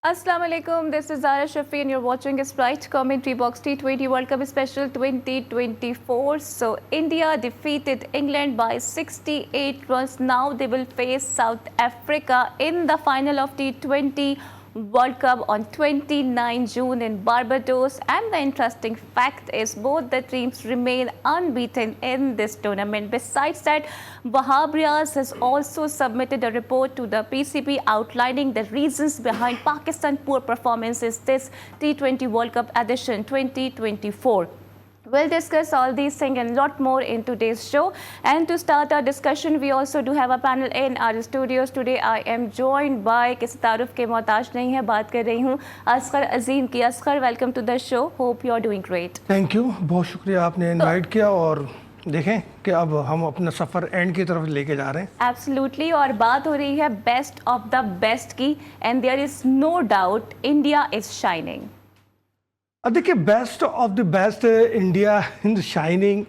Assalamu alaikum. This is Zara Shafi and you're watching a Sprite Commentary Box T20 World Cup Special 2024. So India defeated England by 68 runs. Now they will face South Africa in the final of T20 World Cup on 29 June in Barbados. And the interesting fact is both the teams remain unbeaten in this tournament. Besides that, Wahab Riaz has also submitted a report to the PCB outlining the reasons behind Pakistan's poor performances this T20 World Cup edition 2024. We'll discuss all these things and a lot more in today's show. And to start our discussion, we also do have a panel in our studios. Today I am joined by किसी तारुफ के मोहताज नहीं है, बात कर रही हूँ असगर अजीम की। Asghar, welcome to the show. Hope you are doing great. Thank you, बहुत शुक्रिया आपने इनवाइट किया। और देखें कि अब हम अपना सफ़र एंड की तरफ लेके जा रहे हैं। एब्सोल्युटली, और बात हो रही है बेस्ट ऑफ द बेस्ट की, and there is no doubt India is shining. देखिए, best of the best India in shining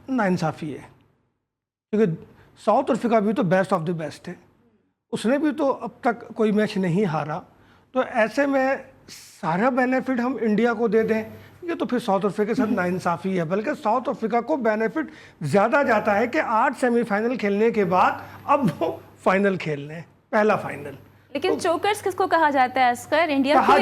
नाइंसाफ़ी है, क्योंकि साउथ अफ्रीका भी तो बेस्ट ऑफ द बेस्ट है, उसने भी तो अब तक कोई मैच नहीं हारा। तो ऐसे में सारा बेनिफिट हम इंडिया को दे दें, ये तो फिर साउथ अफ्रीका के साथ नाइंसाफ़ी है। बल्कि साउथ अफ्रीका को बेनिफिट ज़्यादा जाता है कि 8 सेमीफाइनल खेलने के बाद अब वो फाइनल खेल लें, पहला फाइनल। लेकिन तो चोकर्स किसको कहा जाता है असगर? इंडिया कहा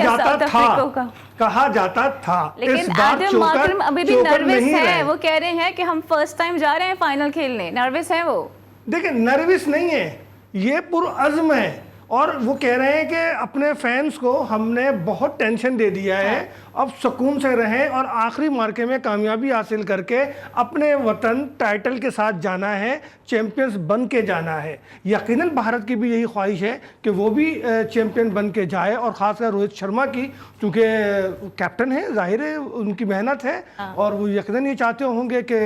जाता था। लेकिन एडम मार्करम अभी भी नर्वस है। वो कह रहे हैं कि हम फर्स्ट टाइम जा रहे हैं फाइनल खेलने। नर्वस है वो। देखिए, नर्वस नहीं है, ये पुरअज़्म है। और वो कह रहे हैं कि अपने फैंस को हमने बहुत टेंशन दे दिया है, अब सुकून से रहें और आखिरी मार्के में कामयाबी हासिल करके अपने वतन टाइटल के साथ जाना है, चैंपियंस बन के जाना है। यकीनन भारत की भी यही ख्वाहिश है कि वो भी चैंपियन बन के जाए, और ख़ासकर रोहित शर्मा की, क्योंकि कैप्टन है, जाहिर है उनकी मेहनत है, और वो यकीनन ये चाहते होंगे कि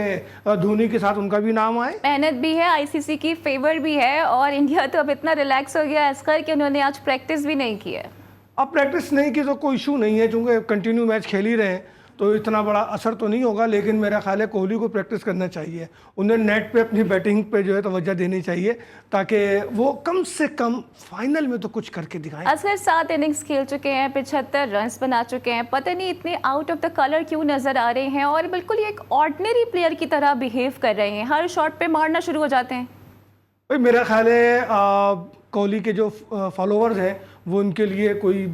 धोनी के साथ उनका भी नाम आए। मेहनत भी है, आईसीसी की फेवर भी है, और इंडिया तो अब इतना रिलैक्स हो गया असगर कि उन्होंने आज प्रैक्टिस भी नहीं की है। अब प्रैक्टिस नहीं की तो कोई इशू नहीं है, क्योंकि कंटिन्यू मैच खेल ही रहे हैं, तो इतना बड़ा असर तो नहीं होगा। लेकिन मेरा ख्याल है कोहली को प्रैक्टिस करना चाहिए, उन्हें नेट पे अपनी बैटिंग पे जो है तवज्जो देनी चाहिए, ताकि वो कम से कम फाइनल में तो कुछ करके दिखाएं। असगर 7 इनिंग्स खेल चुके हैं, 75 रन्स बना चुके हैं, पता नहीं इतने आउट ऑफ द कलर क्यों नज़र आ रहे हैं, और बिल्कुल ये एक ऑर्डिनरी प्लेयर की तरह बिहेव कर रहे हैं, हर शॉट पे मारना शुरू हो जाते हैं। भाई, मेरा ख्याल है कोहली के जो फॉलोअर्स हैं वो उनके लिए कोई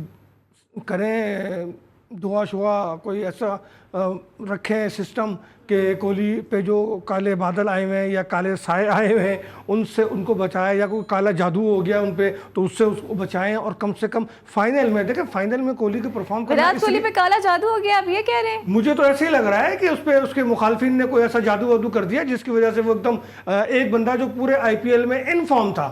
करें दुआ शुआ, कोई ऐसा रखें सिस्टम कि कोहली पे जो काले बादल आए हुए हैं या काले साए आए हुए हैं उनसे उनको बचाएं, या कोई काला जादू हो गया उन पे तो उससे उसको बचाएं, और कम से कम फाइनल में देखें, फाइनल में कोहली के परफॉर्म करना। विराट कोहली पे काला जादू हो गया, आप ये कह रहे हैं? मुझे तो ऐसे ही लग रहा है कि उस पे उसके मुखालफिन ने कोई ऐसा जादू वादू कर दिया जिसकी वजह से वो एकदम एक बंदा जो पूरे आईपीएल में इन फॉर्म था,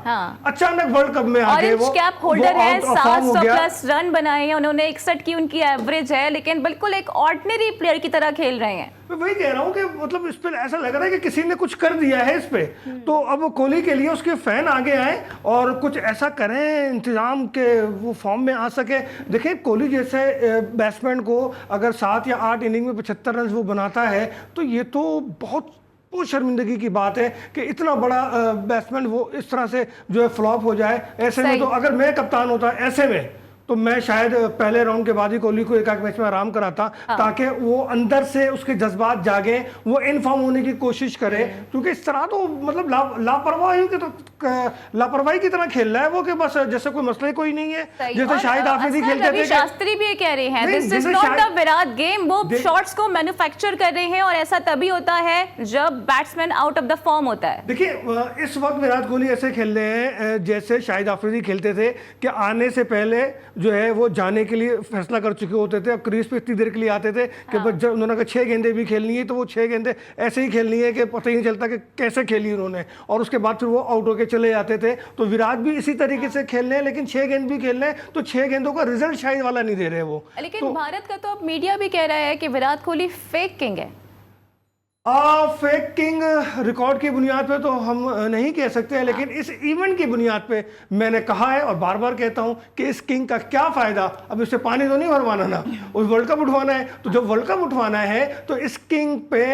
अचानक वर्ल्ड कप में आके वो कैप होल्डर है, 700+ रन बनाए हैं उन्होंने, 61 की उनकी एवरेज है, लेकिन बिल्कुल एक ऑर्डिनरी प्लेयर की तरह खेल रहे हैं। मैं वही कह रहा हूँ कि मतलब इस पे ऐसा लग रहा है कि किसी ने कुछ कर दिया है इस पे। तो अब कोहली के लिए उसके फैन आगे आए और कुछ ऐसा करें इंतजाम के वो फॉर्म में आ सके। देखिए, कोहली जैसे बैट्समैन को अगर 7 या 8 इनिंग में 75 रन वो बनाता है तो ये तो बहुत शर्मिंदगी की बात है कि इतना बड़ा बैट्समैन वो इस तरह से जो है फ्लॉप हो जाए। ऐसे में तो अगर मैं कप्तान होता ऐसे में तो मैं शायद पहले राउंड के बाद ही कोहली को एक मैच में आराम कराता, ताकि वो अंदर से उसके जज्बात जागे, वो इनफॉर्म होने की कोशिश करे। क्योंकि इस तरह तो मतलब लापरवाही की तरह खेल रहा है वो, कि बस जैसे कोई मसला ही कोई नहीं है, जैसे शाहिद आफरीदी खेलते थे। शास्त्री भी ये कह रहे हैं this is not the Virat game, वो शॉट्स को मैन्युफैक्चर कर रहे हैं, और ऐसा तभी होता है जब batsman out of the form होता है। देखिए, इस वक्त विराट कोहली ऐसे खेल रहे हैं जैसे शाहिद आफरीदी खेलते थे, कि आने से पहले जो है वो जाने के लिए फैसला कर चुके होते थे। अब क्रीज पे इतनी देर के लिए आते थे कि बस जब उन्होंने कहा 6 गेंदें भी खेलनी है तो वो 6 गेंदें ऐसे ही खेलनी है कि पता ही नहीं चलता कि कैसे खेली उन्होंने, और उसके बाद फिर वो आउट होके चले जाते थे। तो विराट भी इसी तरीके से खेल रहे हैं, लेकिन 6 गेंद भी खेल रहे हैं तो 6 गेंदों का रिजल्ट शायद वाला नहीं दे रहे वो। लेकिन भारत का तो अब मीडिया भी कह रहा है कि विराट कोहली फेक किंग है। फेक किंग रिकॉर्ड की बुनियाद पे तो हम नहीं कह सकते हैं, लेकिन इस इवेंट की बुनियाद पे मैंने कहा है और बार बार कहता हूं कि इस किंग का क्या फ़ायदा। अब इससे पानी तो नहीं भरवाना ना, उस वर्ल्ड कप उठवाना है, तो जब वर्ल्ड कप उठवाना है तो इस किंग पे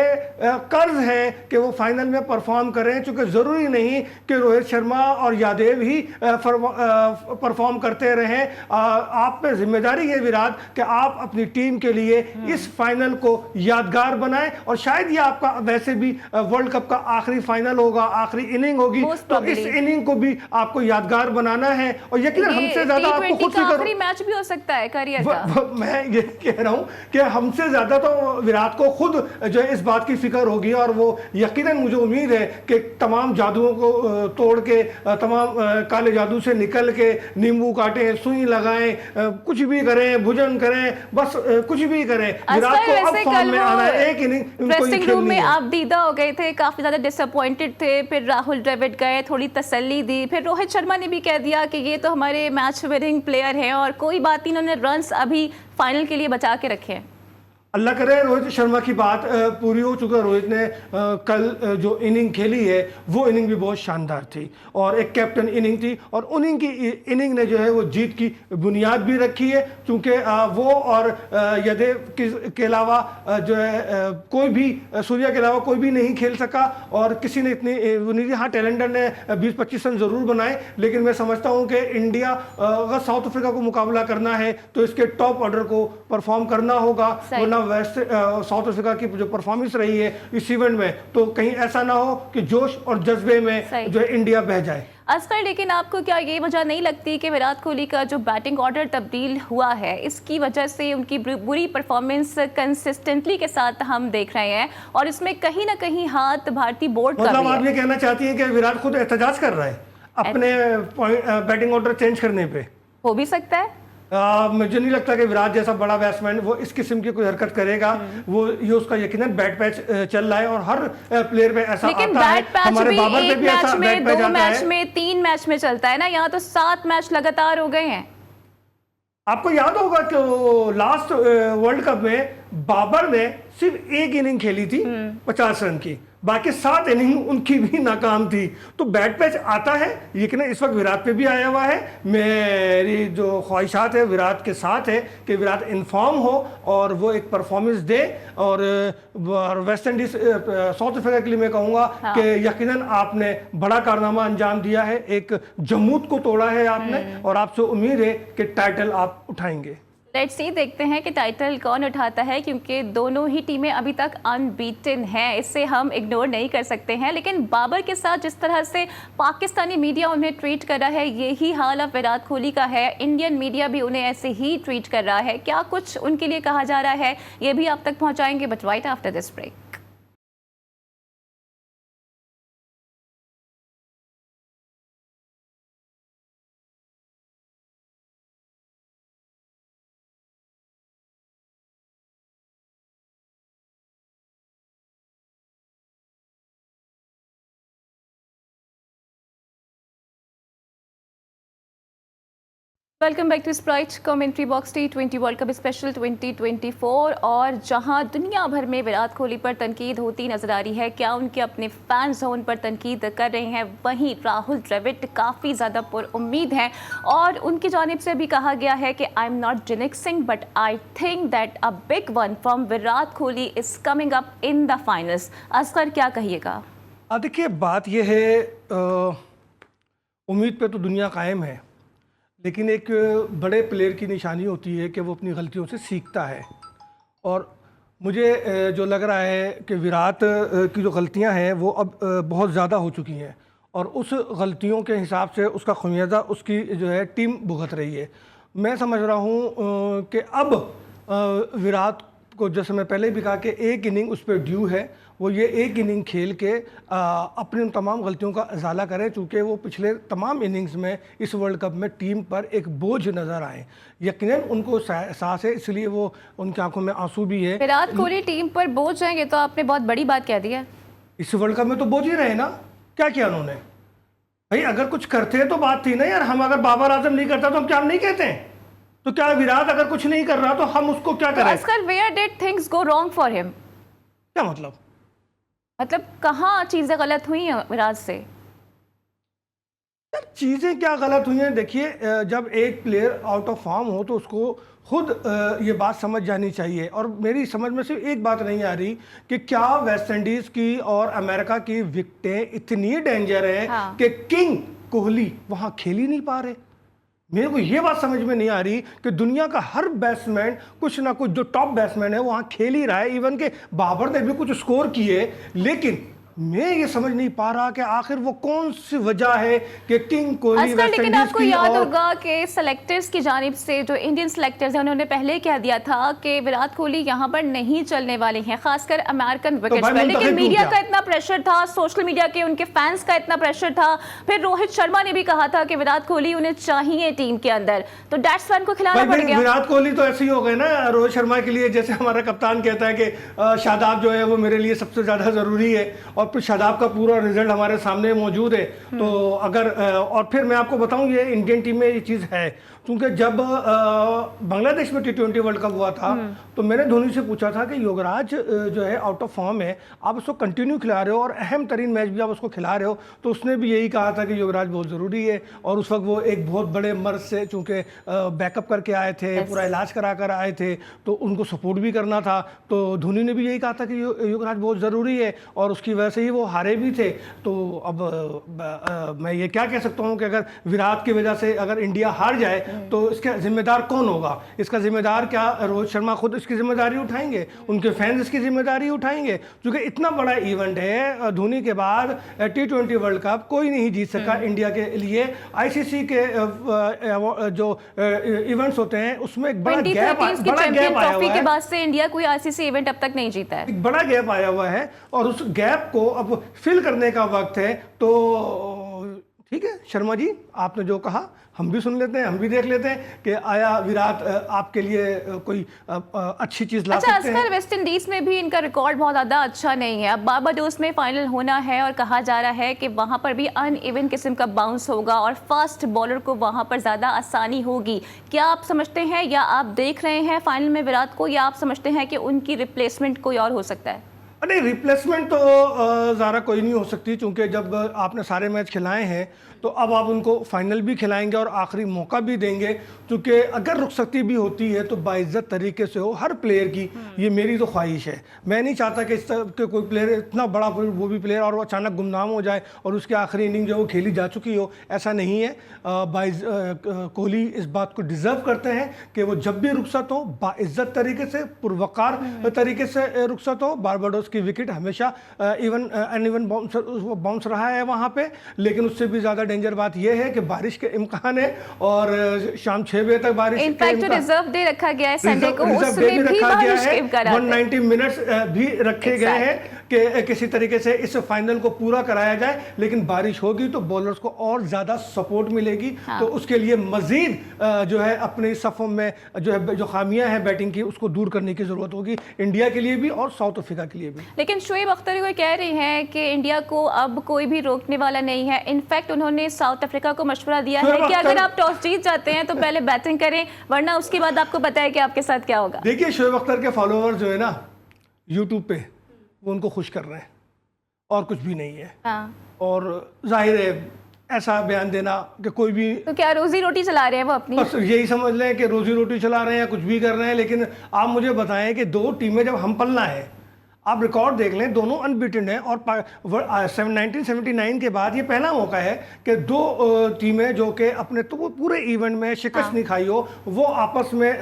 कर्ज है कि वो फाइनल में परफॉर्म करें, क्योंकि ज़रूरी नहीं कि रोहित शर्मा और यादव ही परफॉर्म करते रहें। आप पे जिम्मेदारी है विराट कि आप अपनी टीम के लिए इस फाइनल को यादगार बनाएं, और शायद ये आपका वैसे भी वर्ल्ड कप का आखिरी फाइनल होगा, आखिरी इनिंग होगी, तो इस इनिंग को भी आपको यादगार बनाना है। और यकीनन हमसे ज्यादा आपको खुद फिक्र, आखिरी मैच भी हो सकता है करियर का। मैं ये कह रहा हूं कि हमसे ज्यादा तो विराट को खुद जो है इस बात की फिक्र होगी, और वो यकीनन मुझे उम्मीद है कि तमाम जादुओं को तोड़ के, तमाम काले जादू से निकल के, नींबू काटें, सुई लगाएं, कुछ भी करें, भुजन करें, बस कुछ भी करें, विराट को अब फॉर्म में आना है। एक इनिंग ड्रेसिंग रूम में आप दीदा हो गए थे, काफी ज्यादा डिसअपॉइंटेड थे, फिर राहुल द्रविड़ गए, थोड़ी तसल्ली दी, फिर रोहित शर्मा ने भी कह दिया कि ये तो हमारे मैच विनिंग प्लेयर हैं और कोई बात नहीं, इन्होंने रन्स अभी फाइनल के लिए बचा के रखे हैं। अल्लाह करे रोहित शर्मा की बात पूरी हो चुका। रोहित ने कल जो इनिंग खेली है वो इनिंग भी बहुत शानदार थी, और एक कैप्टन इनिंग थी, और उन्हीं की इनिंग ने जो है वो जीत की बुनियाद भी रखी है, क्योंकि वो और यादव के अलावा जो है कोई भी, सूर्या के अलावा कोई भी नहीं खेल सका, और किसी ने इतनी बुनियादी, हाँ टैलेंटर ने 20-25 रन ज़रूर बनाए, लेकिन मैं समझता हूँ कि इंडिया अगर साउथ अफ्रीका को मुकाबला करना है तो इसके टॉप ऑर्डर को परफॉर्म करना होगा, वरना वेस्ट साउथ अफ्रीका की जो परफॉर्मेंस रही है इस इवेंट में, तो कहीं ऐसा ना हो कि जोश और जज्बे में जो है इंडिया बह जाए। असगर, लेकिन आपको क्या ये वजह नहीं लगती कि विराट कोहली का जो बैटिंग ऑर्डर तब्दील हुआ है, इसकी वजह से उनकी बुरी परफॉर्मेंस कंसिस्टेंटली के साथ हम देख रहे हैं, और इसमें कहीं ना कहीं हाथ भारतीय बोर्ड का भी है? मतलब आप ये कहना चाहती हैं कि विराट खुद एहतजाज कर रहा है अपने बैटिंग ऑर्डर चेंज करने पे? हो भी सकता है। मुझे नहीं लगता कि विराट जैसा बड़ा बैट्समैन वो इस किस्म की कोई हरकत करेगा। वो ये उसका यकीनन बैट पैच चल रहा है, और हर प्लेयर पे ऐसा आता है। हमारे बाबर पे भी ऐसा बैट पैच आता है। 2 मैच में 3 मैच में चलता है ना, यहाँ तो 7 मैच लगातार हो गए हैं। आपको याद होगा कि लास्ट वर्ल्ड कप में बाबर ने सिर्फ एक इनिंग खेली थी 50 रन की, बाकी 7 इनिंग उनकी भी नाकाम थी। तो बैट पैच आता है, लेकिन इस वक्त विराट पे भी आया हुआ है। मेरी जो ख्वाहिशात है विराट के साथ है कि विराट इन्फॉर्म हो और वो एक परफॉर्मेंस दे, और वेस्ट इंडीज साउथ अफ्रीका के लिए मैं कहूँगा कि यकीनन आपने बड़ा कारनामा अंजाम दिया है, एक जमूत को तोड़ा है आपने, और आपसे उम्मीद है कि टाइटल आप उठाएंगे। लेट्स सी, देखते हैं कि टाइटल कौन उठाता है, क्योंकि दोनों ही टीमें अभी तक अनबीटन हैं, इससे हम इग्नोर नहीं कर सकते हैं। लेकिन बाबर के साथ जिस तरह से पाकिस्तानी मीडिया उन्हें ट्रीट कर रहा है, यही हाल अब विराट कोहली का है। इंडियन मीडिया भी उन्हें ऐसे ही ट्रीट कर रहा है। क्या कुछ उनके लिए कहा जा रहा है, ये भी आप तक पहुँचाएंगे, but right after this break. Welcome back to Sprite commentary box. T20 world cup special 2024, और जहां दुनिया भर में विराट कोहली पर तनकीद होती नजर आ रही है, क्या उनके अपने फैन जोन पर तनकीद कर रहे हैं, वहीं राहुल द्रविड़ काफ़ी ज़्यादा पुरुम्मीद हैं, और उनकी जानिब से भी कहा गया है कि I am not jinxing but I think that a big one from Virat Kohli is coming up in the finals. Asgar, क्या कहिएगा? देखिए, बात यह है, उम्मीद पे तो दुनिया कायम है, लेकिन एक बड़े प्लेयर की निशानी होती है कि वो अपनी गलतियों से सीखता है, और मुझे जो लग रहा है कि विराट की जो गलतियां हैं वो अब बहुत ज़्यादा हो चुकी हैं, और उस गलतियों के हिसाब से उसका खमियाजा उसकी जो है टीम भुगत रही है। मैं समझ रहा हूँ कि अब विराट को, जैसे मैं पहले भी कहा कि एक इनिंग उस पर ड्यू है, वो ये एक इनिंग खेल के अपनी उन तमाम गलतियों का इजाला करें, चूँकि वो पिछले तमाम इनिंग्स में इस वर्ल्ड कप में टीम पर एक बोझ नज़र आए। यकीनन उनको एहसास है, इसलिए वो उनकी आंखों में आंसू भी है। विराट कोहली टीम पर बोझ जाएंगे तो आपने बहुत बड़ी बात कह दी है। इस वर्ल्ड कप में तो बोझ ही रहे ना, क्या किया उन्होंने? भाई अगर कुछ करते तो बात थी ना यार। हम अगर बाबर आजम नहीं करता तो हम क्या नहीं कहते हैं? तो क्या विराट अगर कुछ नहीं कर रहा तो हम उसको क्या करें? Oscar, where did things go wrong for him? क्या मतलब? मतलब कहाँ चीज़ें गलत हुई हैं विराट से? यार चीज़ें क्या गलत हुई हैं, देखिए जब एक प्लेयर आउट ऑफ फॉर्म हो तो उसको खुद ये बात समझ जानी चाहिए। और मेरी समझ में सिर्फ एक बात नहीं आ रही कि क्या वेस्ट इंडीज़ की और अमेरिका की विकेटें इतनी डेंजर है हाँ। कि किंग कोहली वहाँ खेल ही नहीं पा रहे। मेरे को ये बात समझ में नहीं आ रही कि दुनिया का हर बैट्समैन कुछ ना कुछ, जो टॉप बैट्समैन है वहाँ खेल ही रहा है। इवन के बाबर ने भी कुछ स्कोर किए, लेकिन मैं ये समझ नहीं पा रहा कि आखिर वो कौन सी वजह है कि किंग कोहली वेस्ट लेकिन इंडीज आपको की। याद और होगा कि सेलेक्टर्स की जानिब से जो इंडियन सेलेक्टर्स हैं उन्होंने पहले कह दिया था कि विराट कोहली यहाँ पर नहीं चलने वाले हैं, खासकर अमेरिकन विकेट्स पर। लेकिन मीडिया का इतना प्रेशर था, सोशल मीडिया के उनके फैंस का इतना प्रेशर था, फिर रोहित शर्मा ने भी कहा था कि विराट कोहली उन्हें चाहिए टीम के अंदर, तो बैट्समैन को खिलाना पड़ गया। विराट कोहली तो ऐसे ही हो गए ना रोहित शर्मा के लिए, जैसे हमारा कप्तान कहता है कि शादाब जो है वो मेरे लिए सबसे ज़्यादा ज़रूरी है, और फिर शादाब का पूरा रिजल्ट हमारे सामने मौजूद है। तो अगर और फिर मैं आपको बताऊं, ये इंडियन टीम में ये चीज़ है, क्योंकि जब बांग्लादेश में T20 वर्ल्ड कप हुआ था तो मैंने धोनी से पूछा था कि युवराज जो है आउट ऑफ फॉर्म है, आप उसको कंटिन्यू खिला रहे हो और अहम तरीन मैच भी आप उसको खिला रहे हो, तो उसने भी यही कहा था कि युवराज बहुत ज़रूरी है। और उस वक्त वो एक बहुत बड़े मर्ज से चूँकि बैकअप करके आए थे, पूरा इलाज करा कर आए थे, तो उनको सपोर्ट भी करना था। तो धोनी ने भी यही कहा था कि युवराज बहुत ज़रूरी है, और उसकी वजह से ही वो हारे भी थे। तो अब मैं ये क्या कह सकता हूँ कि अगर विराट की वजह से अगर इंडिया हार जाए तो इसका जिम्मेदार कौन होगा? इसका जिम्मेदार क्या रोहित शर्मा खुद इसकी जिम्मेदारी उठाएंगे, उनके फैंस इसकी जिम्मेदारी उठाएंगे? क्योंकि इतना बड़ा इवेंट है, धोनी के बाद T20 वर्ल्ड कप कोई नहीं जीत सका इंडिया के लिए। आईसीसी के जो इवेंट्स होते हैं उसमें एक बड़ा गैप आया हुआ है। के बाद से इंडिया कोई आईसीसी इवेंट अब तक नहीं जीता है, एक बड़ा गैप आया हुआ है, और उस गैप को अब फिल करने का वक्त है। तो ठीक है शर्मा जी, आपने जो कहा हम भी सुन लेते हैं, हम भी देख लेते हैं कि आया विराट आपके लिए कोई अच्छी चीज़ ला सकते हैं। अच्छा, वेस्ट इंडीज में भी इनका रिकॉर्ड बहुत ज़्यादा अच्छा नहीं है। अब बारबाडोस में फाइनल होना है और कहा जा रहा है कि वहाँ पर भी अनइवन किस्म का बाउंस होगा और फास्ट बॉलर को वहाँ पर ज़्यादा आसानी होगी। क्या आप समझते हैं या आप देख रहे हैं फाइनल में विराट को, या आप समझते हैं कि उनकी रिप्लेसमेंट कोई और हो सकता है? अरे रिप्लेसमेंट तो ज़्यादा कोई नहीं हो सकती, क्योंकि जब आपने सारे मैच खिलाए हैं तो अब आप उनको फाइनल भी खिलाएंगे और आखिरी मौका भी देंगे। क्योंकि अगर रुखसती भी होती है तो बाइज्जत तरीके से हो हर प्लेयर की, ये मेरी तो ख्वाहिश है। मैं नहीं चाहता कि इस तरह के कोई प्लेयर इतना बड़ा वो भी प्लेयर और वो अचानक गुमनाम हो जाए और उसकी आखिरी इनिंग जो वो खेली जा चुकी हो, ऐसा नहीं है। कोहली इस बात को डिज़र्व करते हैं कि वो जब भी रुखसत हो बाइज्जत तरीके से, पुरवकार तरीके से रुखसत हो। बारबाडोस की विकेट हमेशा अनइवन बाउंस रहा है वहाँ पे, लेकिन उससे भी ज़्यादा डेंजर बात यह है कि बारिश के इम्कान है और शाम 6 बजे तक बारिश इनफैक्ट रिजर्व डे रखा गया है संडे को, उसमें भी रखा गया बारिश के इम्कान है। 190 मिनट्स भी रखे गए हैं कि किसी तरीके से इस फाइनल को पूरा कराया जाए, लेकिन बारिश होगी तो बॉलर्स को और ज़्यादा सपोर्ट मिलेगी। हाँ। तो उसके लिए मज़ीद जो है अपनी सफ़ों में जो खामियां हैं बैटिंग की, उसको दूर करने की ज़रूरत होगी, इंडिया के लिए भी और साउथ अफ्रीका के लिए भी। लेकिन शोएब अख्तर को कह रहे हैं कि इंडिया को अब कोई भी रोकने वाला नहीं है। इनफैक्ट उन्होंने साउथ अफ्रीका को मशवरा दिया है कि अगर आप टॉस जीत जाते हैं तो पहले बैटिंग करें, वरना उसके बाद आपको पता है कि आपके साथ क्या होगा। देखिए शोएब अख्तर के फॉलोअर्स जो है ना यूट्यूब पे, वो उनको खुश कर रहे हैं और कुछ भी नहीं है। हाँ। और जाहिर है ऐसा बयान देना कि कोई भी, तो क्या रोजी रोटी चला रहे हैं वो अपनी? बस यही समझ लें कि रोजी रोटी चला रहे हैं, कुछ भी कर रहे हैं। लेकिन आप मुझे बताएं कि दो टीमें जब हम पलना है, आप रिकॉर्ड देख लें, दोनों अनबीटन हैं और 1979 के बाद ये पहला मौका है कि दो टीमें जो कि अपने तो वो पूरे इवेंट में शिकस्त नहीं खाई हो, वो आपस में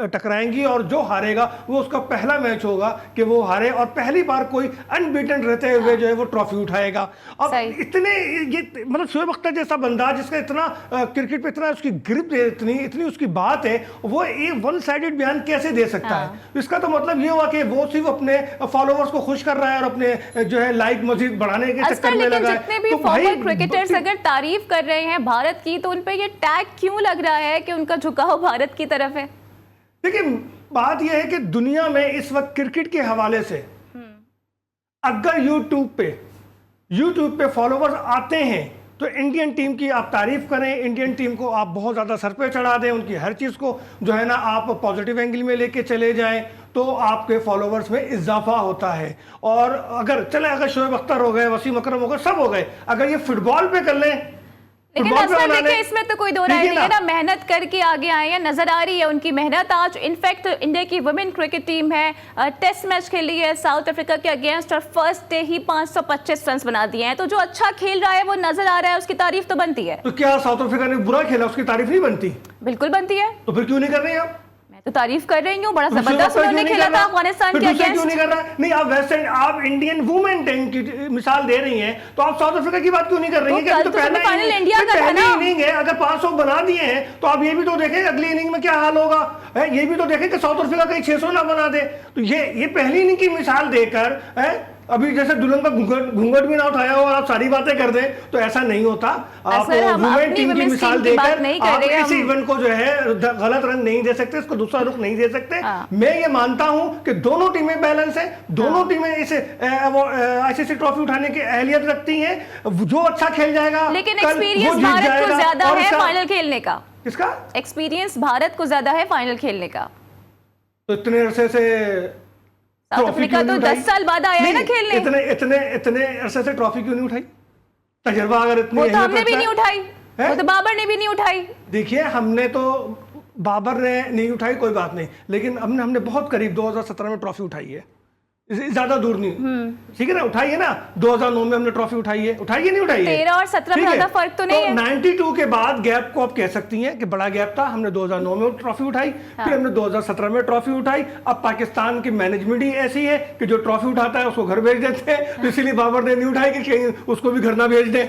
टकराएंगी और जो हारेगा वो उसका पहला मैच होगा कि वो हारे, और पहली बार कोई अनबीटन रहते हुए जो है वो ट्रॉफी उठाएगा। अब इतने ये मतलब शोएब अख्तर जैसा बंदा जिसका इतना क्रिकेट पे इतना उसकी ग्रिप है, इतनी उसकी बात है, वो ये वन साइडेड बयान कैसे दे सकता है? इसका तो मतलब ये हुआ कि वो सिर्फ अपने फॉलोअर्स को खुश कर रहा है और अपने जो है लाइक मजीद बढ़ाने के चक्कर में लगा है। जितने भी फॉरवर्ड क्रिकेटर्स अगर तारीफ कर रहे हैं भारत की, तो उन पे ये टैग क्यों लग रहा है कि उनका झुकाव भारत की तरफ है? देखिए बात यह है कि दुनिया में इस वक्त क्रिकेट के हवाले से अगर यूट्यूब पे फॉलोवर्स आते हैं तो इंडियन टीम की आप तारीफ करें, इंडियन टीम को आप बहुत ज़्यादा सर पे चढ़ा दें, उनकी हर चीज़ को जो है ना आप पॉजिटिव एंगल में लेके चले जाएं, तो आपके फॉलोवर्स में इजाफा होता है। और अगर शोएब अख्तर हो गए, वसीम अकरम हो गए, सब हो गए, अगर ये फुटबॉल पे कर लें, लेकिन असर देखिए इसमें तो कोई दो राय नहीं है ना, मेहनत करके आगे आए हैं, नजर आ रही है उनकी मेहनत। आज इनफैक्ट इंडिया की वुमेन क्रिकेट टीम है, टेस्ट मैच खेली है साउथ अफ्रीका के अगेंस्ट और फर्स्ट डे ही 525 रन बना दिए हैं। तो जो अच्छा खेल रहा है वो नजर आ रहा है, उसकी तारीफ तो बनती है। तो क्या साउथ अफ्रीका ने बुरा खेला, उसकी तारीफ नहीं बनती? बिल्कुल बनती है। तो फिर क्यों नहीं कर रहे हैं आप? तो तारीफ कर रही हूँ, बड़ा जबरदस्त उन्होंने खेला था अफगानिस्तान के अगेंस्ट। क्यों नहीं कर रहा? नहीं, आप वेस्ट इंडीज, आप इंडियन वुमेन टीम की मिसाल दे रही हैं, तो आप साउथ अफ्रीका की बात क्यों नहीं कर रही हैं? तो फाइनल इंडिया का था ना। इनिंग है, अगर 500 बना दिए हैं तो आप ये भी तो देखें अगली इनिंग में क्या हाल होगा, ये भी तो देखें कि साउथ अफ्रीका कहीं 600 ना बना दे। तो ये पहली इनिंग की मिसाल देकर अभी जैसे दुल्हन का घूंघट भी ना उठाया हो और आप सारी बातें कर दें, तो ऐसा नहीं होता। आप वुमेन टीम की मिसाल देकर आप इस इवेंट को जो है गलत रंग नहीं दे सकते, इसको दूसरा रुख नहीं दे सकते। मैं ये मानता हूं कि दोनों टीमें बैलेंस है, दोनों टीमें इस आईसीसी ट्रॉफी उठाने की अहलियत रखती हैं। जो अच्छा खेल जाएगा, लेकिन एक्सपीरियंस भारत को ज्यादा है फाइनल खेलने का। किसका एक्सपीरियंस भारत को ज्यादा है फाइनल खेलने का? तो इतने अरसे से साउथ अफ्रीका तो 10 साल बाद आया है ना खेलने। इतने अरसे से ट्रॉफी क्यों नहीं उठाई? तजर्बा अगर इतनी वो तो हमने भी नहीं उठाई, वो तो बाबर ने भी नहीं उठाई। देखिए, हमने तो बाबर ने नहीं उठाई, कोई बात नहीं, लेकिन हमने बहुत करीब 2017 में ट्रॉफी उठाई है, ज्यादा दूर नहीं, ठीक है ना, उठाई है ना। 2009 में हमने ट्रॉफी उठाई है, नहीं उठाई है? 13 और 17 में ज्यादा फर्क तो नहीं है। 92 के बाद गैप को आप कह सकती हैं कि बड़ा गैप था। हमने 2009 में ट्रॉफी उठाई, फिर हमने 2017 में ट्रॉफी उठाई। अब पाकिस्तान की मैनेजमेंट ही ऐसी है कि जो ट्रॉफी उठाता है उसको घर भेज देते हैं, तो इसीलिए बाबर ने नहीं उठाई कि कहीं उसको भी घर ना भेज दें।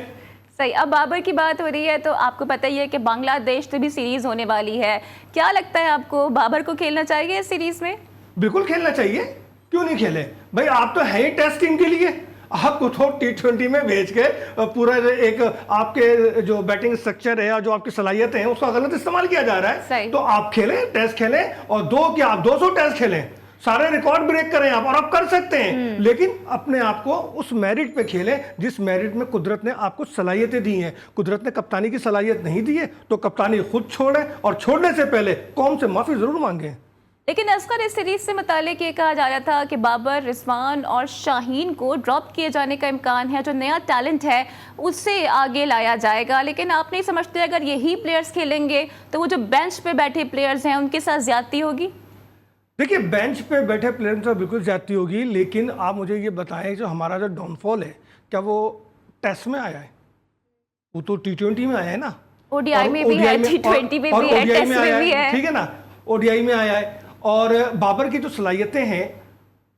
सही। अब बाबर की बात हो रही है तो आपको पता ही है कि बांग्लादेश से भी सीरीज होने वाली है। क्या लगता है आपको, बाबर को खेलना चाहिए इस सीरीज में? बिल्कुल खेलना चाहिए, क्यों नहीं खेले भाई? आप तो है ही टेस्ट टीम के लिए, आपको तो T20 में भेज के पूरा एक आपके जो बैटिंग स्ट्रक्चर है या जो आपकी सलाहियतें हैं उसका गलत इस्तेमाल किया जा रहा है। तो आप खेलें, टेस्ट खेलें, और आप 200 टेस्ट खेलें, सारे रिकॉर्ड ब्रेक करें आप, और आप कर सकते हैं, लेकिन अपने आप को उस मेरिट पे खेलें जिस मेरिट में कुदरत ने आपको सलाहियतें दी हैं। कुदरत ने कप्तानी की सलाहियत नहीं दी है तो कप्तानी खुद छोड़ें, और छोड़ने से पहले कौम से माफी जरूर मांगें। लेकिन असगर इस सीरीज से मुतालिक ये कहा जा रहा था कि बाबर, रिजवान और शाहीन को ड्रॉप किए जाने का इम्कान है, जो नया टैलेंट है उससे आगे लाया जाएगा। लेकिन आप नहीं समझते अगर यही प्लेयर्स खेलेंगे तो वो जो बेंच पे बैठे प्लेयर्स हैं उनके साथ ज्यादती होगी? देखिए, बेंच पे बैठे प्लेयर तो बिल्कुल ज्यादती होगी, लेकिन आप मुझे ये बताएं, जो हमारा जो डाउनफॉल है, क्या वो टेस्ट में आया है? वो तो T20 में आया है ना, ओडीआई में भी है, T20 में भी है, टेस्ट में भी है, ठीक है ना, ओडीआई में आया है। और बाबर की जो सलाहियतें हैं,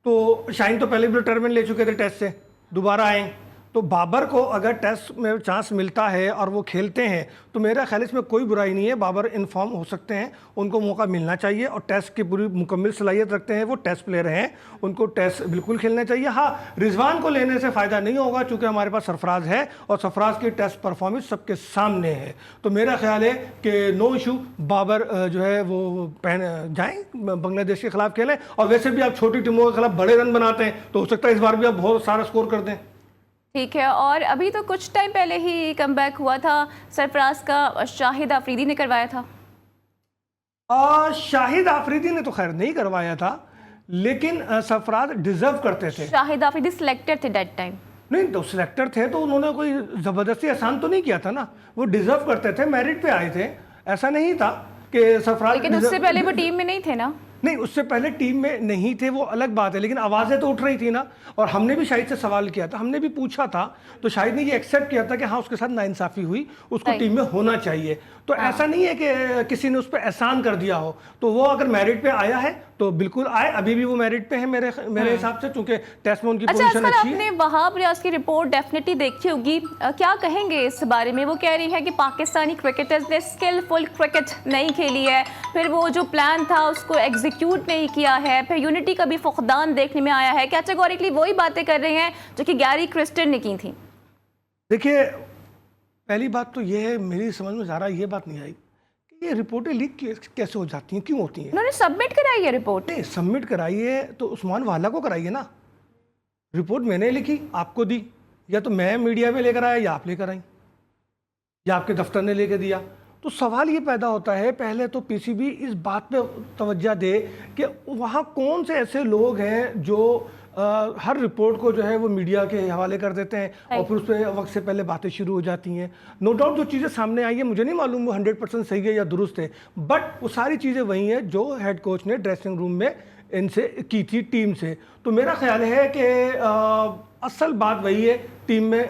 तो शाहीन तो पहले भी रिटायरमेंट ले चुके थे टेस्ट से, दोबारा आए, तो बाबर को अगर टेस्ट में चांस मिलता है और वो खेलते हैं तो मेरा ख्याल इसमें कोई बुराई नहीं है। बाबर इन्फॉर्म हो सकते हैं, उनको मौका मिलना चाहिए, और टेस्ट की पूरी मुकम्मल सलाहियत रखते हैं, वो टेस्ट प्लेयर हैं, उनको टेस्ट बिल्कुल खेलना चाहिए। हाँ, रिजवान को लेने से फ़ायदा नहीं होगा क्योंकि हमारे पास सरफराज है, और सरफराज की टेस्ट परफॉर्मेंस सबके सामने है। तो मेरा ख्याल है कि नो इशू, बाबर जो है वो जाएँ बांग्लादेश के खिलाफ खेलें, और वैसे भी आप छोटी टीमों के खिलाफ बड़े रन बनाते हैं तो हो सकता है इस बार भी आप बहुत सारा स्कोर कर दें। ठीक है। और अभी तो कुछ टाइम पहले ही कमबैक हुआ था सरफराज का, शाहिद आफरीदी ने करवाया था। शाहिद आफरीदी ने तो खैर नहीं करवाया था, लेकिन सरफराज डिजर्व करते थे। शाहिद आफरीदी सिलेक्टेड थे दैट टाइम। नहीं, तो सिलेक्टर थे तो उन्होंने कोई जबरदस्ती एहसान तो नहीं किया था ना, वो डिजर्व करते थे, मेरिट पे आए थे, ऐसा नहीं था कि सरफराज। लेकिन उससे पहले वो टीम में नहीं थे ना? नहीं, उससे पहले टीम में नहीं थे, वो अलग बात है, लेकिन आवाज़ें तो उठ रही थी ना, और हमने भी शाहिद से सवाल किया था, हमने भी पूछा था, तो शाहिद ने ये एक्सेप्ट किया था कि हाँ उसके साथ नाइंसाफ़ी हुई, उसको टीम में होना चाहिए। तो ऐसा नहीं है कि किसी ने उस पर एहसान कर दिया हो, तो वो अगर मेरिट पे आया है तो बिल्कुल आए, अभी भी वो मेरिट पे है मेरे हिसाब से, क्योंकि टेस्ट में उनकी पोजीशन अच्छी है। आपने वहाब रियाज की रिपोर्ट डेफिनेटली देखी होगी, क्या कहेंगे इस बारे में? वो कह रही है कि पाकिस्तानी क्रिकेटर्स ने स्किलफुल क्रिकेट नहीं खेली है, फिर वो जो प्लान था उसको एग्जीक्यूट नहीं किया है, फिर यूनिटी का भी फुकदान देखने में आया है। कैटेगोरिकली वही बातें कर रहे हैं जो कि गैरी क्रिस्टन ने की थी। देखिए, पहली बात तो ये है, मेरी समझ में ज़रा ये बात नहीं आई कि ये रिपोर्टें लीक कैसे हो जाती हैं, क्यों होती हैं? उन्होंने सबमिट कराई है रिपोर्ट। नहीं, सबमिट कराई है तो उस्मान वाला को कराइए ना। रिपोर्ट मैंने लिखी, आपको दी, या तो मैं मीडिया में लेकर आया या आप लेकर आई, या आपके दफ्तर ने लेकर दिया। तो सवाल ये पैदा होता है, पहले तो पीसीबी इस बात पे तवज्जो दे कि वहाँ कौन से ऐसे लोग हैं जो हर रिपोर्ट को जो है वो मीडिया के हवाले कर देते हैं और फिर उस पर वक्त से पहले बातें शुरू हो जाती हैं। नो डाउट जो चीज़ें सामने आई है मुझे नहीं मालूम वो 100% सही है या दुरुस्त है, बट वो सारी चीज़ें वही हैं जो हेड कोच ने ड्रेसिंग रूम में इनसे की थी टीम से। तो मेरा ख्याल है कि असल बात वही है, टीम में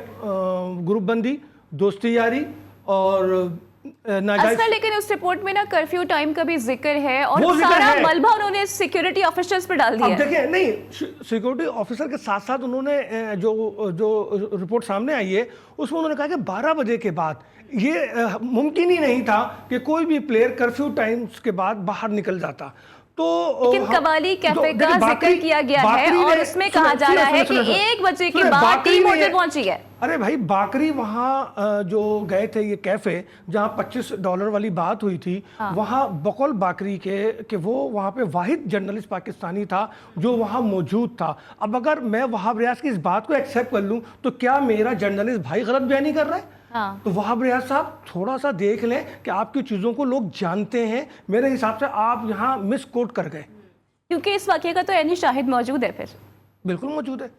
ग्रुपबंदी, दोस्ती यारी और असर, लेकिन उस रिपोर्ट में ना कर्फ्यू टाइम का भी जिक्र है और वो जिक्र सारा है। मलबा उन्होंने सिक्योरिटी ऑफिसर्स पे डाल दिया अब देखिए, नहीं सिक्योरिटी ऑफिसर के साथ साथ उन्होंने जो रिपोर्ट सामने आई है उसमें उन्होंने कहा कि 12 बजे के बाद ये मुमकिन ही नहीं था कि कोई भी प्लेयर कर्फ्यू टाइम्स के बाद बाहर निकल जाता। तो लेकिन कवाली कैफे का जिक्र किया गया है और उसमें कहा जा रहा है कि 1 बजे के बाद टीम होटल पहुंची है। अरे भाई, बाकरी वहाँ जो गए थे ये कैफे जहाँ $25 वाली बात हुई थी, वहाँ बकौल बाकरी के वो वहाँ पे वाहिद जर्नलिस्ट पाकिस्तानी था जो वहाँ मौजूद था। अब अगर मैं वहाब रियाज की इस बात को एक्सेप्ट कर लूँ तो क्या मेरा जर्नलिस्ट भाई गलत बयानी कर रहा है? तो वहाब रियाज साहब थोड़ा सा देख लें कि आपकी चीज़ों को लोग जानते हैं। मेरे हिसाब से आप यहाँ मिस कोट कर गए, क्योंकि इस वाक़े का तो ऐनी शाहिद मौजूद है। फिर बिल्कुल मौजूद है,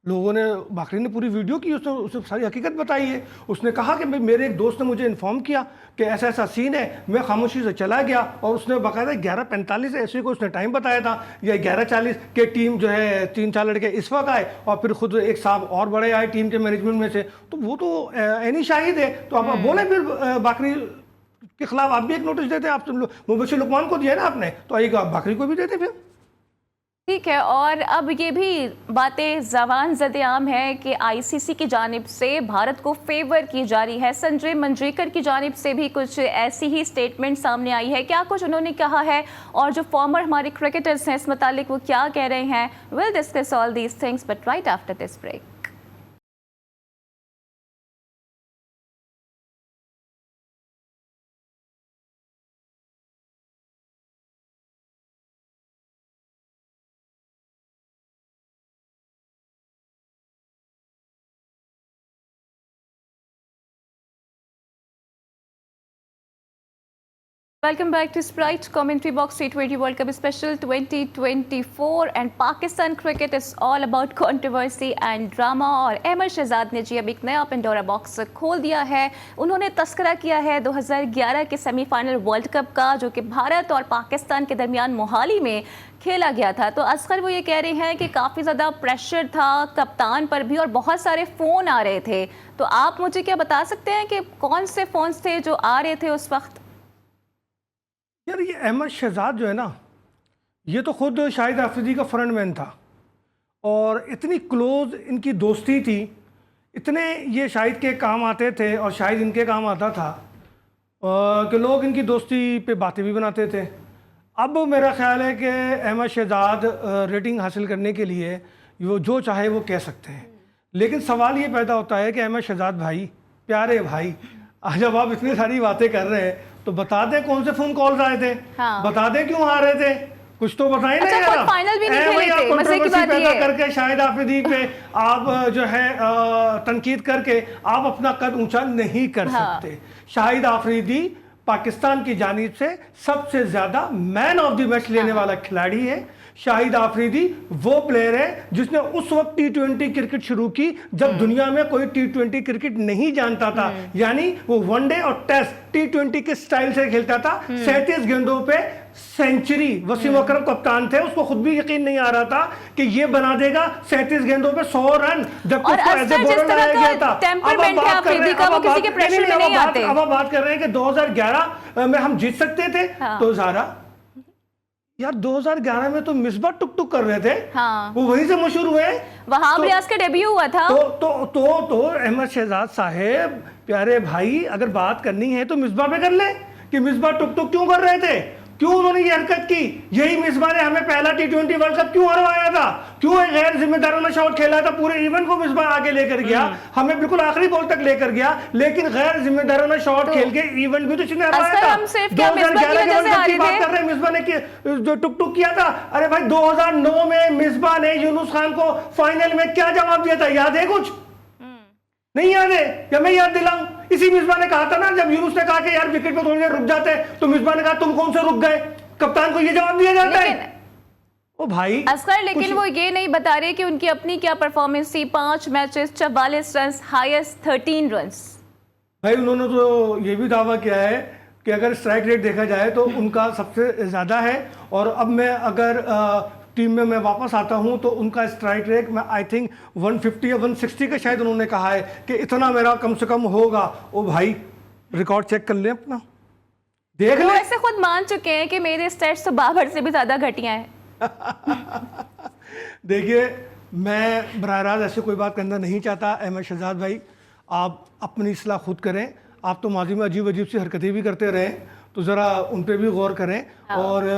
लोगों ने, बाकरी ने पूरी वीडियो की, उसने उसे सारी हकीकत बताई है। उसने कहा कि मेरे एक दोस्त ने मुझे इन्फॉर्म किया कि ऐसा ऐसा सीन है, मैं खामोशी से चला गया और उसने बाकायदा 11:45 ऐसे को उसने टाइम बताया था या 11:40 के टीम जो है 3-4 लड़के इस वक्त आए और फिर खुद एक साहब और बड़े आए टीम के मैनेजमेंट में से। तो वो तो ऐनी शाहिद है। तो आप बोले फिर बाकरी के खिलाफ आप भी एक नोटिस देते हैं। आप मुबशिर लुकमान को दिया ना आपने, तो आइएगा आप बाकरी को भी देते फिर। ठीक है। और अब ये भी बातें ज़बान ज़द-ए-आम है कि आईसीसी की जानिब से भारत को फेवर की जा रही है। संजय मंजरेकर की जानिब से भी कुछ ऐसी ही स्टेटमेंट सामने आई है। क्या कुछ उन्होंने कहा है और जो फॉर्मर हमारे क्रिकेटर्स हैं इस मुतालिक वो क्या कह रहे हैं? Will discuss all these things but right after this break. Welcome back to Sprite Commentary Box T20 World Cup Special 2024 and Pakistan cricket is all about controversy and drama। और अहमद शहजाद ने जी अब एक नया पेंडोरा बॉक्स खोल दिया है। उन्होंने तस्करा किया है 2011 के सेमीफाइनल वर्ल्ड कप का, जो कि भारत और पाकिस्तान के दरमियान मोहाली में खेला गया था। तो असगर वो ये कह रहे हैं कि काफ़ी ज़्यादा प्रेशर था कप्तान पर भी और बहुत सारे फ़ोन आ रहे थे। तो आप मुझे क्या बता सकते हैं कि कौन से फ़ोन्स थे जो आ रहे थे उस वक्त? यार ये अहमद शहजाद जो है ना, ये तो खुद शाहिद आफरीदी का फ्रंटमैन था और इतनी क्लोज इनकी दोस्ती थी, इतने ये शाहिद के काम आते थे और शाहिद इनके काम आता था कि लोग इनकी दोस्ती पे बातें भी बनाते थे। अब मेरा ख्याल है कि अहमद शहजाद रेटिंग हासिल करने के लिए वो जो चाहे वो कह सकते हैं, लेकिन सवाल ये पैदा होता है कि अहमद शहजाद भाई, प्यारे भाई, जब आप इतनी सारी बातें कर रहे हैं तो बता दें कौन से फोन कॉल्स आए थे। बता दें क्यों आ रहे थे, कुछ तो बताएं ना यार। फाइनल भी नहीं खेले थे, मजे की बात पैदा करके शाहिद आफरीदी पे आप जो है तनकीद करके आप अपना कद ऊंचा नहीं कर सकते। शाहिद आफरीदी पाकिस्तान की जानिब से सबसे ज्यादा मैन ऑफ द मैच लेने वाला खिलाड़ी है। शाहिद आफरीदी वो प्लेयर है जिसने उस वक्त T20 क्रिकेट शुरू की जब दुनिया में कोई T20 क्रिकेट नहीं जानता था, यानी वो वनडे और टेस्ट T20 के स्टाइल से खेलता था। 37 गेंदों पे सेंचुरी, वसीम अकरम कप्तान थे, उसको खुद भी यकीन नहीं आ रहा था कि ये बना देगा 37 गेंदों पे 100 रन, जबकि उसको एज ए बॉलर लाया गया था। अब आप बात कर रहे हैं कि 2011 में हम जीत सकते थे। तो ज़ारा यार 2011 में तो मिसबा टुक टुक कर रहे थे। वो वहीं से मशहूर हुए। वहाब रियाज का डेब्यू हुआ था। तो अहमद शहजाद साहेब, प्यारे भाई, अगर बात करनी है तो मिसबा पे कर ले कि मिसबा टुक टुक क्यों कर रहे थे, क्यों उन्होंने ये हरकत की। यही मिसबा ने हमें पहला T20 वर्ल्ड कप क्यों हरवाया था, क्यों एक गैर जिम्मेदाराना शॉट खेला था, पूरे इवेंट को मिसबा आगे लेकर गया, हमें बिल्कुल आखिरी बॉल तक लेकर गया, लेकिन गैर जिम्मेदाराना शॉट खेल के इवेंट भी तो इसने हरवाया था। 2011 के वर्ल्ड कप की बात कर रहे हैं, मिसबा ने जो टुक टुक किया था। अरे भाई 2009 में मिसबा ने यूनुस खान को फाइनल में क्या जवाब दिया था, याद है कुछ? नहीं याद है या मैं याद दिलाऊं? इसी मिसबा ने कहा था ना, जब यूनुस ने कहा कि यार विकेट पे थोड़ी देर रुक जाते, तो मिसबा ने कहा तुम कौन से रुक गए? कप्तान को ये जवाब दिया जाता है। ओ भाई असगर, लेकिन वो ये नहीं बता रहे कि उनकी अपनी क्या परफॉर्मेंस थी। 5 मैचेस 44 रन, हाईएस्ट 13 रन। भाई उन्होंने तो ये भी दावा किया है कि अगर स्ट्राइक रेट देखा जाए तो उनका सबसे ज़्यादा है। और अब मैं अगर टीम में मैं वापस आता हूं तो उनका स्ट्राइक रेट मैं आई थिंक 150 या 160 का शायद उन्होंने कहा है कि इतना मेरा कम से कम होगा। ओ भाई रिकॉर्ड चेक कर ले अपना, देख ले। वो ऐसे खुद मान चुके हैं कि मेरे स्टेट्स तो बाबर से भी ज़्यादा घटिया हैं। देखिए मैं बराह रास्त ऐसे कोई बात करना नहीं चाहता। अहमद शहजाद भाई, आप अपनी इस्लाह खुद करें। आप तो माजी में अजीब अजीब सी हरकतें भी करते रहे, तो ज़रा उन पर भी गौर करें और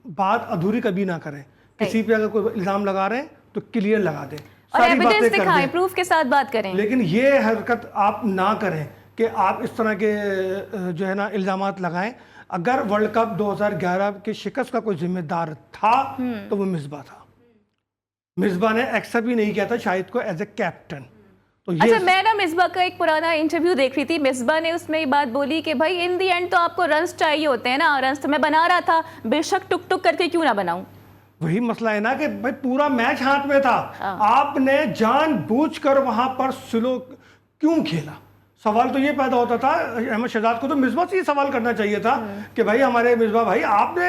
बात अधूरी कभी ना करें। किसी पे अगर कोई इल्ज़ाम लगा रहे हैं तो क्लियर लगा दें, और सारी एविडेंस बातें कर दिखाएं, दें। प्रूफ के साथ बात करें। लेकिन ये हरकत आप ना करें कि आप इस तरह के जो है ना इल्ज़ामात लगाएं। अगर वर्ल्ड कप 2011 की शिकस्त का कोई जिम्मेदार था तो वो मिसबा था। मिसबा ने एक्सेप्ट भी नहीं किया था शाहिद को एज ए कैप्टन। तो ये अच्छा, मैं ना मिसबा का एक पुराना इंटरव्यू देख रही थी। मिसबा ने उसमें ये बात बोली कि भाई इन दी एंड तो आपको रन्स चाहिए होते हैं ना, रन्स तो मैं बना रहा था, बेशक टुक टुक करके क्यों ना बनाऊं। वही मसला है ना कि भाई पूरा मैच हाथ में था, आपने जानबूझकर वहां पर स्लो क्यों खेला? सवाल तो ये पैदा होता था, अहमद शहजाद को तो मिसबा से ही सवाल करना चाहिए था कि भाई हमारे मिसबा भाई आपने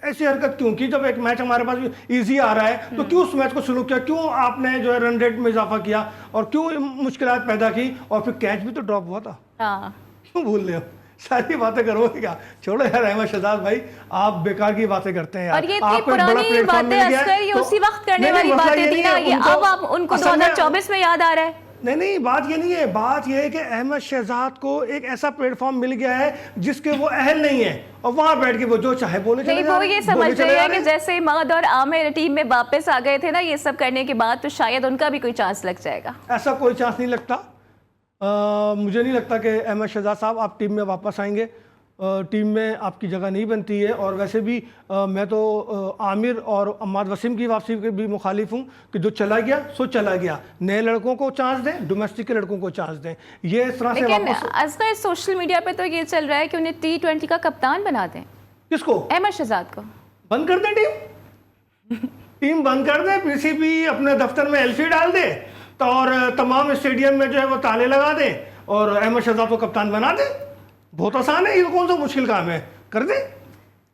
ऐसी हरकत क्यों की? जब एक मैच हमारे पास इजी आ रहा है तो क्यों उस मैच को स्लो किया? क्यों आपने जो है रन रेट में इजाफा किया और क्यों मुश्किलात पैदा की? और फिर कैच भी तो ड्रॉप हुआ था। क्यों भूल रहे हो? सारी बातें करोगे क्या? छोड़ो यार अहमद शहजाद भाई, आप बेकार की बातें करते हैं यार। और ये इतनी पुरानी बातें असगर, ये उसी वक्त करने वाली बातें थी ना, ये अब आप उनको 2024 में याद आ रहा है। नहीं, बात ये नहीं है। बात ये है कि अहमद शहजाद को एक ऐसा प्लेटफॉर्म मिल गया है जिसके वो अहल नहीं है, और वहां बैठ के वो जो चाहे बोले चले जा रहे हैं। वो ये समझ रहे हैं कि जैसे इमाद और आमिर टीम में वापस आ गए थे ना ये सब करने के बाद, तो शायद उनका भी कोई चांस लग जाएगा। ऐसा कोई चांस नहीं लगता। मुझे नहीं लगता कि अहमद शहजाद साहब आप टीम में वापस आएंगे। टीम में आपकी जगह नहीं बनती है। और वैसे भी मैं तो आमिर और अम्माद वसीम की वापसी के भी मुखालिफ हूँ कि जो चला गया सो चला गया। नए लड़कों को चांस दें, डोमेस्टिक के लड़कों को चांस दें। ये इस तरह से वापस। असगर सोशल मीडिया पे तो ये चल रहा है कि उन्हें T20 का कप्तान बना दें। किसको? अहमद शहजाद को। बंद कर दें टीम बंद कर दें। पीसीबी अपने दफ्तर में एल्फी डाल दे तो और तमाम स्टेडियम में जो है वो ताले लगा दें और अहमद शहजाद को कप्तान बना दें। बहुत आसान है, ये कौन सा मुश्किल काम है? कर दे।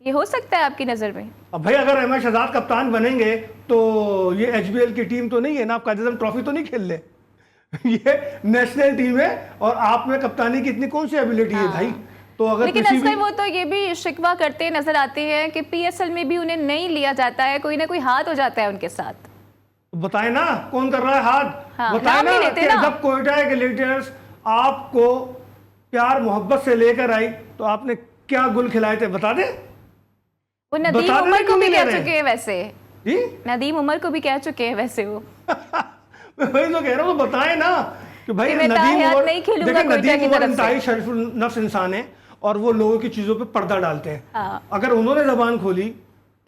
ये हो सकता है आपकी नज़र में? अब भाई अगर अहमद शहजाद कप्तान बनेंगे तो ये HBL की टीम तो नहीं है ना, आप कायदे ट्रॉफी तो नहीं खेल ले। ये नेशनल टीम है और आप में कप्तानी की इतनी कौन सी एबिलिटी है भाई? तो अगर लेकिन असगर वो तो ये भी शिकवा करते नजर आते हैं कि PSL में भी उन्हें नहीं लिया जाता है, कोई ना कोई हाथ हो जाता है उनके साथ। बताए ना कौन कर रहा है हाथ? बताए ना कि जब कोयटा ग्लेडिएटर्स आपको प्यार मोहब्बत से लेकर आई तो आपने क्या गुल खिलाए थे? बता दे। वो नदीम उमर को भी कह चुके हैं वैसे जी, नदीम उमर को भी कह चुके हैं वैसे वो। वही तो कह रहा हूँ, बताए ना कि भाई नदीम उमर, देखिए नदीम उमर इंतहाई शरीफ नफ्स इंसान है और वो लोगों की चीजों पे पर्दा डालते हैं। अगर उन्होंने जबान खोली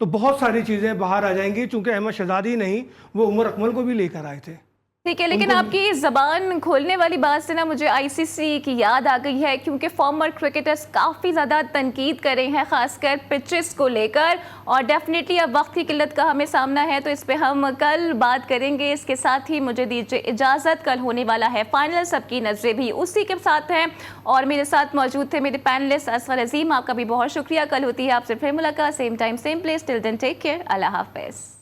तो बहुत सारी चीजें बाहर आ जाएंगी। चूंकि अहमद शहजाद ही नहीं, वो उमर अकमल को भी लेकर आए थे। ठीक है, लेकिन आपकी जबान खोलने वाली बात से ना मुझे ICC की याद आ गई है, क्योंकि फॉर्मर क्रिकेटर्स काफ़ी ज़्यादा तनकीद कर रहे हैं खासकर पिचेस को लेकर, और डेफिनेटली अब वक्त की किल्लत का हमें सामना है, तो इस पे हम कल बात करेंगे। इसके साथ ही मुझे दीजिए इजाज़त। कल होने वाला है फाइनल, सबकी नज़रें भी उसी के साथ हैं और मेरे साथ मौजूद थे मेरे पैनलिस्ट असगर अजीम। आपका भी बहुत शुक्रिया। कल होती है आपसे फिर मुलाकात, same time same place. Till then take care, अल्लाह हाफिज़।